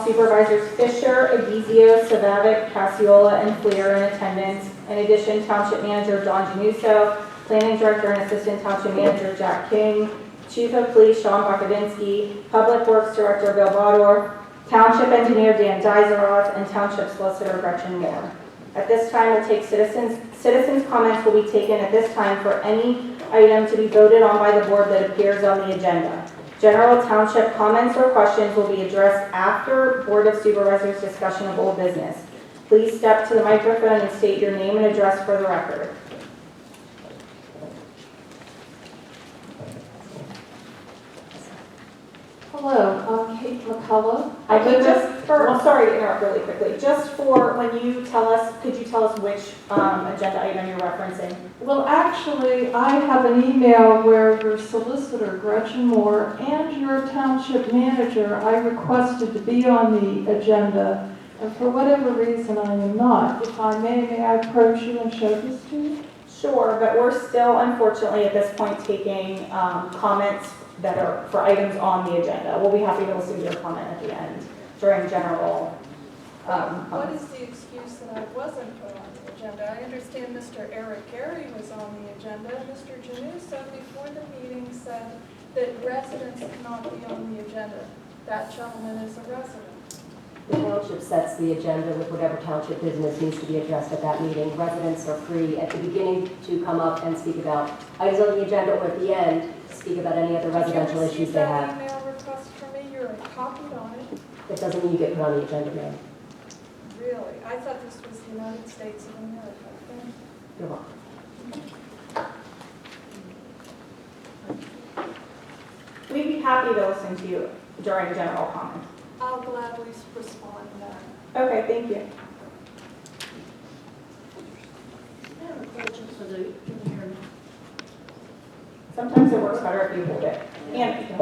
Supervisors Fisher, Edizio, Savavik, Cassiola, and Fleer in attendance. In addition, Township Manager Don Januso, Planning Director and Assistant Township Manager Jack King, Chief of Police Sean Bakadinsky, Public Works Director Bill Bodor, Township Engineer Dan Deiseroth, and Township Solicitor Gretchen Moore. At this time, we'll take citizens' comments will be taken at this time for any item to be voted on by the board that appears on the agenda. General Township comments or questions will be addressed after Board of Supervisors discussion of old business. Please step to the microphone and state your name and address for the record. Hello, I'm Kate McCullough. Sorry to interrupt really quickly. Just for when you tell us, could you tell us which agenda item you're referencing? Well, actually, I have an email where your solicitor, Gretchen Moore, and your township manager, I requested to be on the agenda, and for whatever reason, I am not. If I may I approach you and show this to you? Sure, but we're still, unfortunately, at this point, taking comments that are for items on the agenda. We'll be happy to listen to your comment at the end during general. What is the excuse that I wasn't put on the agenda? I understand Mr. Eric Gary was on the agenda. Mr. Januso before the meeting said that residents cannot be on the agenda. That gentleman is a resident. The township sets the agenda with whatever township business needs to be addressed at that meeting. Residents are free at the beginning to come up and speak about items on the agenda, or at the end, speak about any other residential issues they have. Did you receive that email request from me? You're copied on it. It doesn't mean you get put on the agenda, ma'am. Really? I thought this was the United States of America. You're welcome. We'd be happy to listen to you during general comment. I'll gladly respond to that. Okay, thank you. I have a question for the, can you hear me? Sometimes it works better if you hold it. And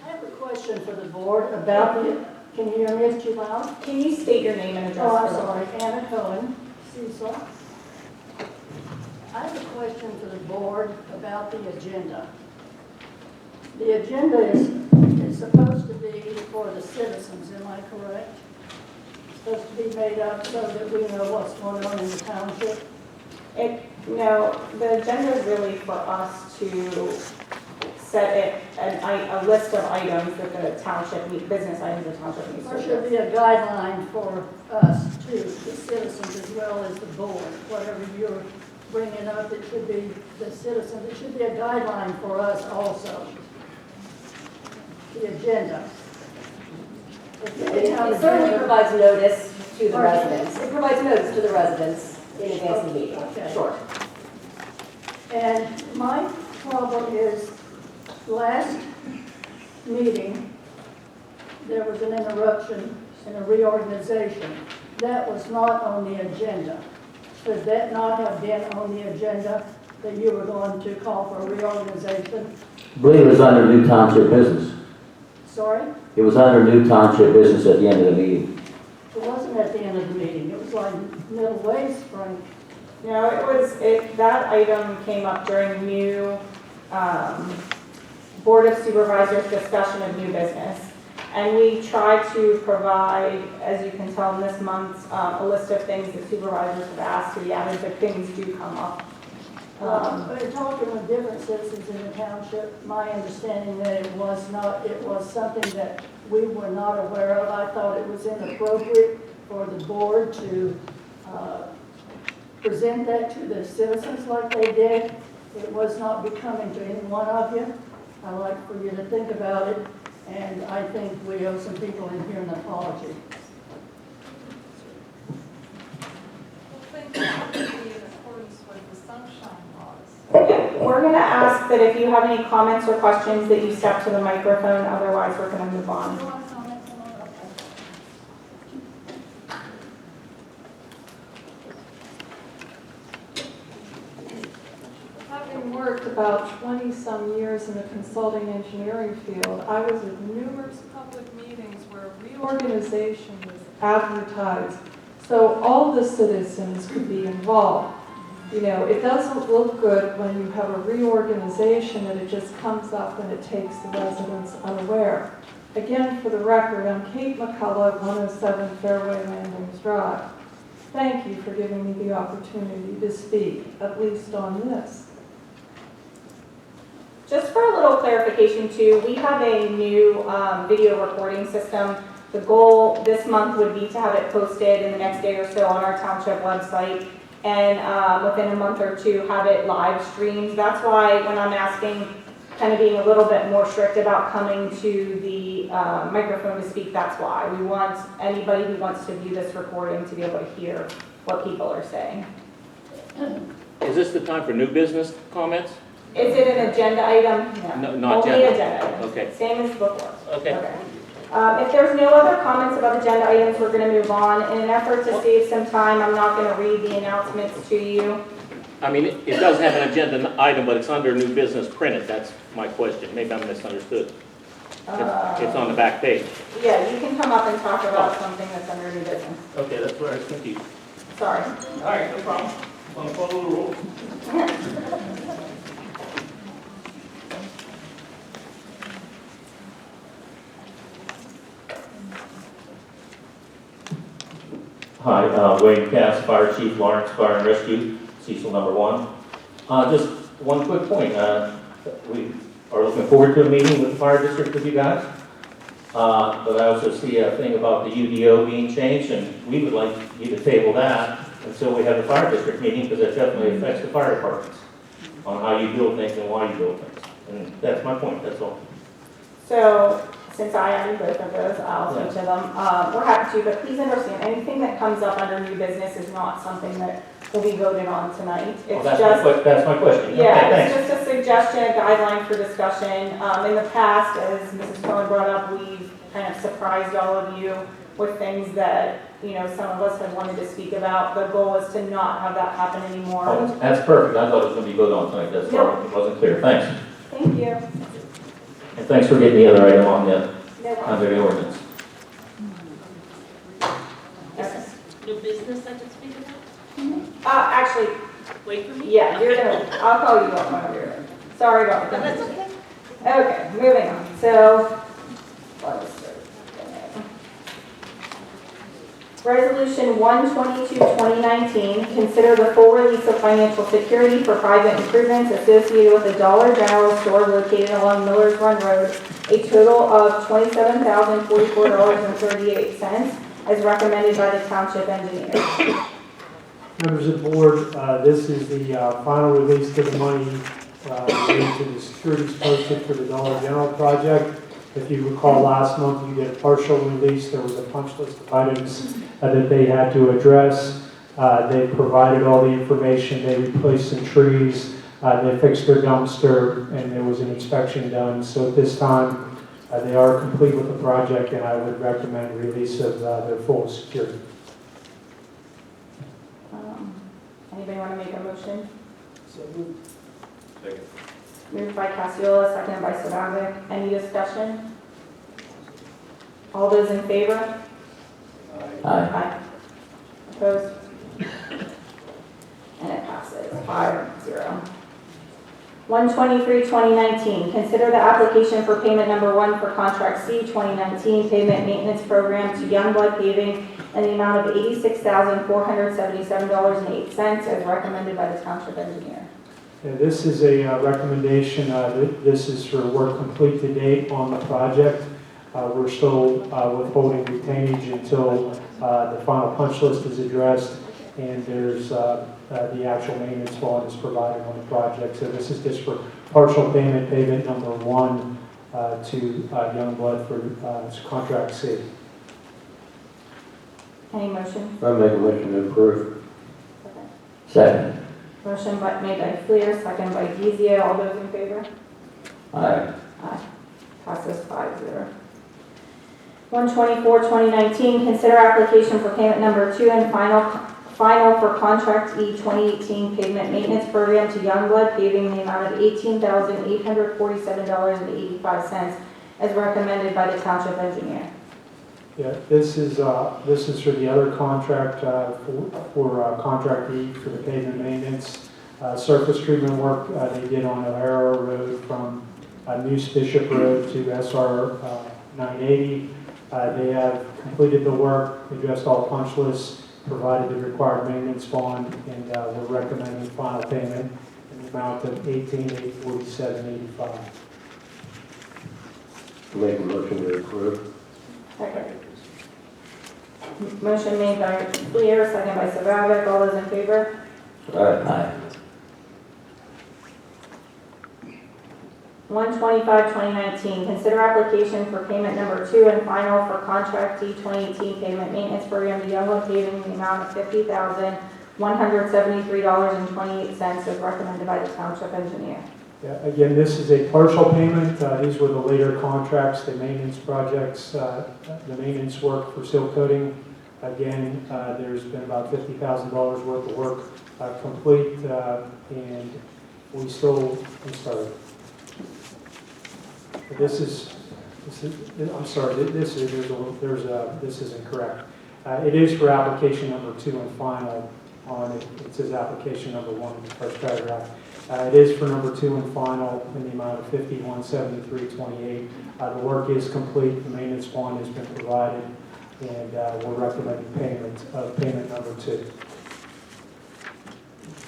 I have a question for the board about the, can you hear me? It's too loud? can you state your name and address? Oh, I'm for the- sorry, Anna Coen, Cecil. I have a question for the board about the agenda. The agenda is supposed to be for the citizens, am I correct? It's supposed to be made up so that we know what's going on in the township. No, the agenda is really for us to set a list of items that the township, business items the township needs to There should address. be a guideline for us too, the citizens as well as the board. Whatever you're bringing up, it should be the citizens. It should be a guideline for us also. The agenda. It certainly provides notice to the residents. It provides notice to the residents in advance of the meeting. Okay. Sure. And my problem is, last meeting, there was an interruption and a reorganization. That was not on the agenda. Should that not have been on the agenda, that you were going to call for a reorganization? I believe it was under new township business. Sorry? It was under new township business at the end of the meeting. It wasn't at the end of the meeting. It was like middle ways, Frank. No, that item came up during new Board of Supervisors discussion of new business. And we try to provide, as you can tell in this month, a list of things that supervisors have asked to be added, but things do come up. But in talking with different citizens in the township, my understanding that it was something that we were not aware of. I thought it was inappropriate for the board to present that to the citizens like they did. It was not becoming to any one of you. I'd like for you to think about it, and I think we owe some people in here an apology. Well, things have to be in accordance with the sunshine laws. Yeah, we're going to ask that if you have any comments or questions that you step to the microphone, otherwise we're going to move on. You want to comment on that? Having worked about 20-some years in the consulting engineering field, I was at numerous public meetings where reorganization was advertised, so all the citizens could be involved. You know, it doesn't look good when you have a reorganization and it just comes up and it takes the residents unaware. Again, for the record, I'm Kate McCullough, 107 Fairway Landings Drive. Thank you for giving me the opportunity to speak, at least on this. Just for a little clarification too, we have a new video recording system. The goal this month would be to have it posted in the next day or so on our township website, and within a month or two have it live streamed. That's why when I'm asking, kind of being a little bit more strict about coming to the microphone to speak, that's why. We want anybody who wants to view this recording to be able to hear what people are saying. Is this the time for new business comments? Is it an agenda item? No, not Only agenda. agenda items. Okay. Same as before. Okay. If there's no other comments about agenda items, we're going to move on. In an effort to save some time, I'm not going to read the announcements to you. I mean, it does have an agenda item, but it's under new business printed. That's my question. Maybe I misunderstood. It's on the back page. Yeah, you can come up and talk about something that's under new business. Okay, that's where I was confused. Sorry. All right, no problem. Want to follow the rules? Hi, Wayne Cass, Fire Chief, Lawrence Fire and Rescue, Cecil number 1. Just one quick point. We are looking forward to a meeting with the fire district with you guys. But I also see a thing about the UDO being changed, and we would like you to table that until we have the fire district meeting, because that definitely affects the fire departments on how you build things and why you build things. And that's my point, that's all. So, since I am in both of those, I'll speak to them. We're happy to, but please understand, anything that comes up under new business is not something that will be voted on tonight. Well, It's that's my question. Yeah, Okay, it's thanks. just a suggestion, a guideline for discussion. In the past, as Mrs. Cohen brought up, we've kind of surprised all of you with things that, you know, some of us have wanted to speak about. The goal is to not have that happen anymore. Oh, that's perfect. I thought it was going to be voted on tonight. That's Nope. It wasn't clear. Thanks. Thank you. And thanks for getting the other item on the, No problem. under the ordinance. Okay. New business I can speak about? Actually, Wait for me? yeah, you're gonna, I'll call you up whenever you're ready. Sorry about No, that. that's okay. Okay, moving on. So, let's start. Resolution 122-2019, consider the full release of financial security for private improvements associated with the Dollar General store located along Millers Run Road, a total of $27,044.38, as recommended by the township engineer. Members of the board, this is the final release to the money related to the securities posted for the Dollar General project. If you recall, last month you did a partial release. There was a punch list of items that they had to address. They provided all the information. They replaced some trees. They fixed their dumpster, and there was an inspection done. So at this time, they are complete with the project, and I would recommend release of their full security. Anybody want to make a motion? So moved. Moved by Cassiola, seconded by Savavic. Any discussion? All those in favor? Aye. Opposed? And it passes 5-0. 123-2019, consider the application for payment number 1 for contract C 2019 pavement maintenance program to Youngblood Paving in the amount of $86,477.08 as recommended by the township engineer. This is a recommendation. This is for work complete to date on the project. We're still withholding retainage until the final punch list is addressed and there's the actual maintenance bond is provided on the project. So this is just for partial payment, payment number 1 to Youngblood for contract C. Any motion? I make a motion to approve. Second. Motion made by Fleer, second by Dezia. All those in favor? Aye. Aye. Passes 5-0. 124-2019, consider application for payment number 2 and final for contract E 2018 pavement maintenance program to Youngblood Paving in the amount of $18,847.85 as recommended by the township engineer. Yeah, this is for the other contract for contract E for the pavement maintenance. Surface treatment work they did on O'Hara Road from News Bishop Road to SR $980. They have completed the work, addressed all punch lists, provided the required maintenance bond, and we're recommending final payment in the amount of $18,847.85. Make a motion to approve. Second. Motion made by Fleer, second by Sabavic. All those in favor? Aye. 125-2019, consider application for payment number 2 and final for contract D 2018 payment maintenance program to Youngblood Paving in the amount of $50,173.28 as recommended by the township engineer. Yeah, again, this is a partial payment. These were the later contracts, the maintenance projects, the maintenance work for seal coating. Again, there's been about $50,000 worth of work complete, and we still, I'm sorry. This is incorrect. It is for application number 2 and final on it. It says application number 1 in the first paragraph. It is for number 2 and final in the amount of $51,7328. The work is complete. The maintenance bond has been provided, and we're recommending payment of payment number 2.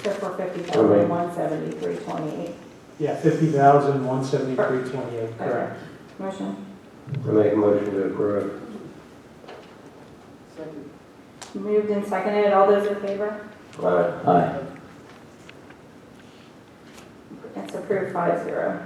So for $50,173.28. Yeah, $50,173.28. Correct. Motion. I make a motion to approve. Second. Moved and seconded. All those in favor? Aye. It's approved 5-0.